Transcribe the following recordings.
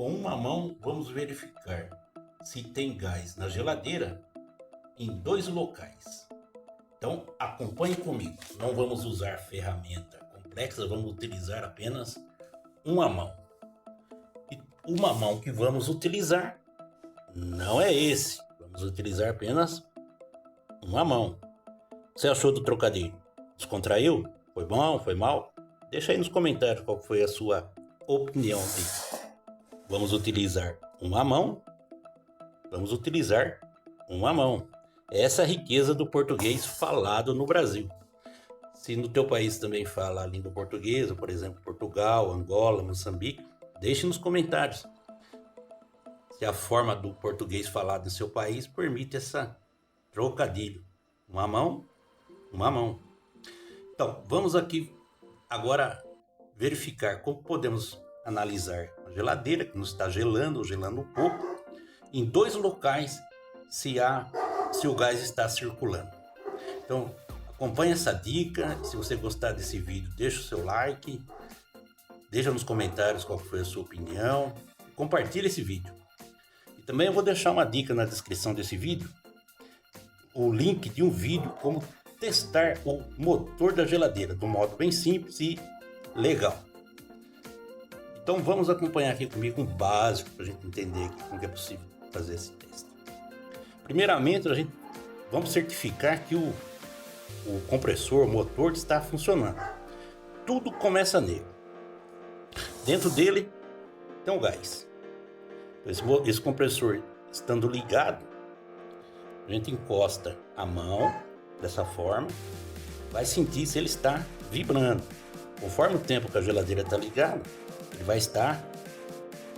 Com uma mão, vamos verificar se tem gás na geladeira em 2 locais. Então, acompanhe comigo. Não vamos usar ferramenta complexa, vamos utilizar apenas uma mão. E uma mão que vamos utilizar não é esse. Vamos utilizar apenas uma mão. O que você achou do trocadilho? Descontraiu? Foi bom? Foi mal? Deixa aí nos comentários qual foi a sua opinião aí. Vamos utilizar uma mão. Vamos utilizar uma mão. Essa é a riqueza do português falado no Brasil. Se no teu país também fala a língua portuguesa, por exemplo, Portugal, Angola, Moçambique, deixe nos comentários se a forma do português falado no seu país permite essa trocadilho. Uma mão, uma mão. Então, vamos aqui agora verificar como podemos analisar a geladeira, que nos está gelando ou gelando um pouco, em 2 locais se o gás está circulando. Então, acompanhe essa dica. Se você gostar desse vídeo, deixa o seu like, deixa nos comentários qual foi a sua opinião, compartilhe esse vídeo. E também eu vou deixar uma dica na descrição desse vídeo, o link de um vídeo como testar o motor da geladeira, de um modo bem simples e legal. Então vamos acompanhar aqui comigo um básico para a gente entender como é possível fazer esse teste. Primeiramente, vamos certificar que o compressor, o motor está funcionando. Tudo começa nele. Dentro dele tem um gás. Esse compressor estando ligado, a gente encosta a mão dessa forma, vai sentir se ele está vibrando. Conforme o tempo que a geladeira está ligada, ele vai estar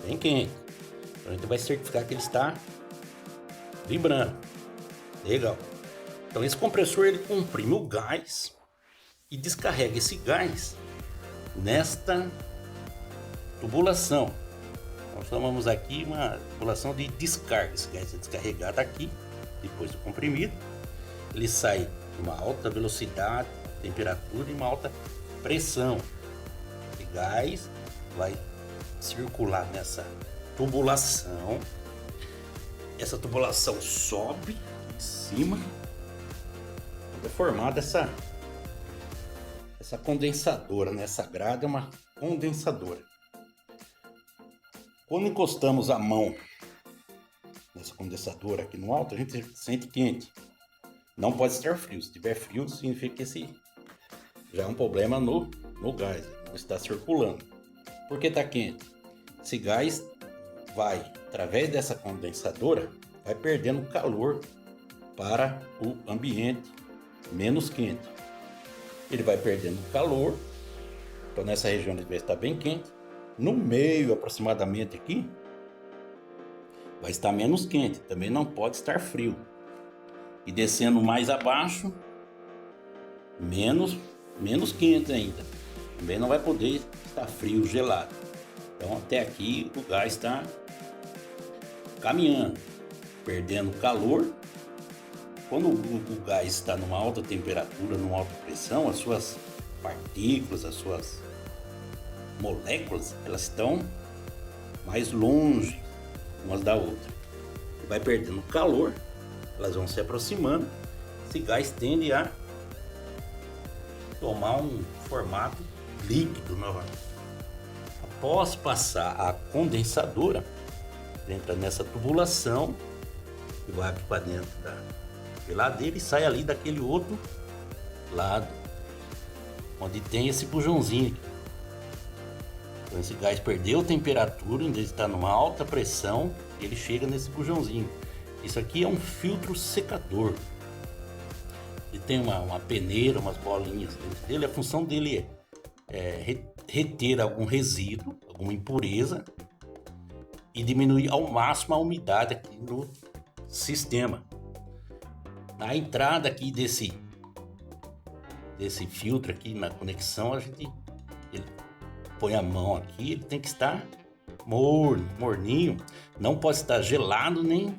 bem quente. Então a gente vai certificar que ele está vibrando. Legal. Então esse compressor ele comprime o gás e descarrega esse gás nesta tubulação. Nós chamamos aqui uma tubulação de descarga. Esse gás é descarregado aqui, depois do comprimido. Ele sai em uma alta velocidade, temperatura e uma alta pressão. Esse gás vai circular nessa tubulação. Essa tubulação sobe em cima. É formada essa condensadora, né? Essa grade é uma condensadora. Quando encostamos a mão nessa condensadora aqui no alto, a gente sente quente. Não pode estar frio. Se tiver frio, significa que esse já é um problema no gás, não está circulando. Por que está quente? Esse gás vai, através dessa condensadora, vai perdendo calor para o ambiente menos quente. Ele vai perdendo calor, então nessa região ele vai estar bem quente. No meio, aproximadamente aqui, vai estar menos quente, também não pode estar frio. E descendo mais abaixo, menos quente ainda. Também não vai poder estar frio, gelado. Então até aqui o gás está caminhando, perdendo calor. Quando o gás está numa alta temperatura, numa alta pressão, as suas partículas, as suas moléculas, elas estão mais longe umas da outra. Vai perdendo calor, elas vão se aproximando. Esse gás tende a tomar um formato líquido novamente. Após passar a condensadora, entra nessa tubulação e vai para dentro da geladeira e sai ali daquele outro lado, onde tem esse bujãozinho aqui. Então esse gás perdeu temperatura, em vez de estar numa alta pressão, ele chega nesse bujãozinho. Isso aqui é um filtro secador. Ele tem uma peneira, umas bolinhas dentro dele. A função dele é reter algum resíduo, alguma impureza e diminuir ao máximo a umidade aqui no sistema. Na entrada aqui desse filtro aqui na conexão, ele põe a mão aqui, ele tem que estar morninho, não pode estar gelado nem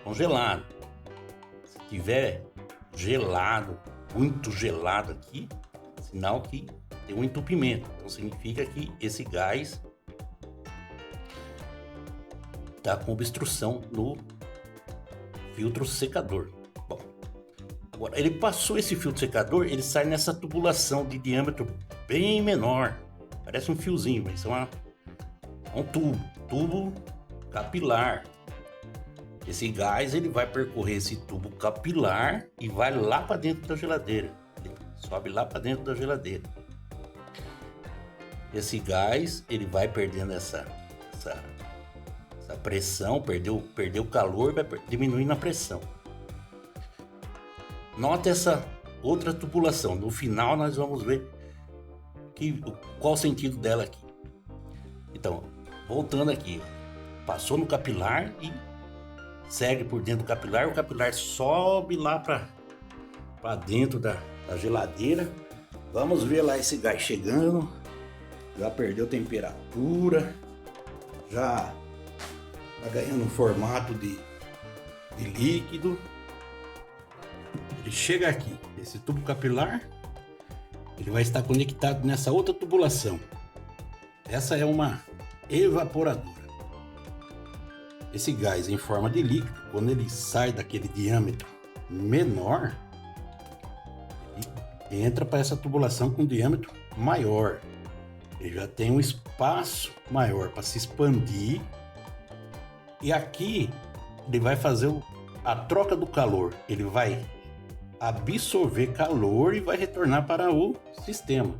congelado. Se tiver gelado, muito gelado aqui, sinal que tem um entupimento. Então significa que esse gás tá com obstrução no filtro secador. Bom, agora ele passou esse filtro secador, ele sai nessa tubulação de diâmetro bem menor, parece um fiozinho, mas é um tubo capilar. Esse gás ele vai percorrer esse tubo capilar e vai lá para dentro da geladeira. Ele sobe lá para dentro da geladeira. Esse gás ele vai perdendo essa pressão, perdeu calor, vai diminuindo a pressão. Nota essa outra tubulação. No final nós vamos ver qual o sentido dela aqui. Então, voltando aqui, passou no capilar e segue por dentro do capilar. O capilar sobe lá para dentro da geladeira. Vamos ver lá esse gás chegando. Já perdeu temperatura, já tá ganhando um formato de líquido. Ele chega aqui, esse tubo capilar, ele vai estar conectado nessa outra tubulação. Essa é uma evaporadora. Esse gás em forma de líquido, quando ele sai daquele diâmetro menor, ele entra para essa tubulação com diâmetro maior. Ele já tem um espaço maior para se expandir. E aqui ele vai fazer a troca do calor. Ele vai absorver calor e vai retornar para o sistema.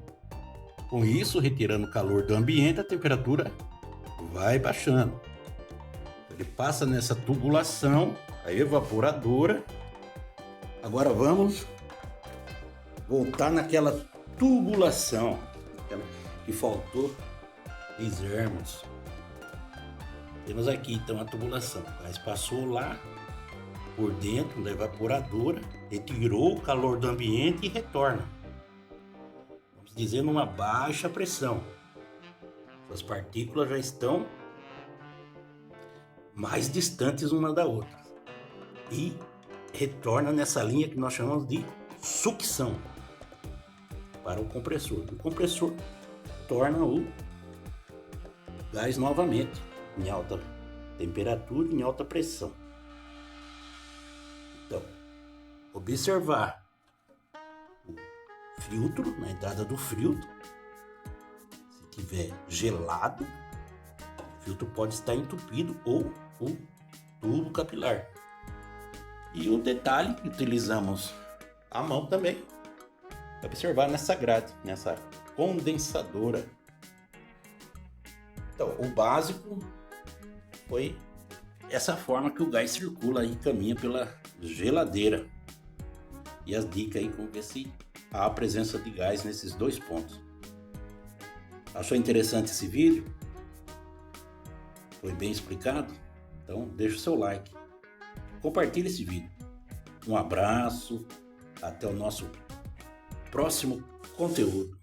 Com isso, retirando o calor do ambiente, a temperatura vai baixando. Ele passa nessa tubulação, a evaporadora. Agora vamos voltar naquela tubulação que faltou fizermos. Temos aqui então a tubulação, mas passou lá por dentro da evaporadora, retirou o calor do ambiente e retorna. Vamos dizer numa baixa pressão. As partículas já estão mais distantes uma da outra e retorna nessa linha que nós chamamos de sucção para o compressor. O compressor torna o gás novamente em alta temperatura e em alta pressão. Então, observar o filtro, na entrada do filtro. Se tiver gelado, o filtro pode estar entupido ou o tubo capilar. E um detalhe que utilizamos a mão também, observar nessa grade, nessa condensadora. Então, o básico foi essa forma que o gás circula e caminha pela geladeira. E as dicas aí com ver se há a presença de gás nesses dois pontos. Achou interessante esse vídeo? Foi bem explicado? Então deixa o seu like. Compartilhe esse vídeo. Um abraço. Até o nosso próximo conteúdo.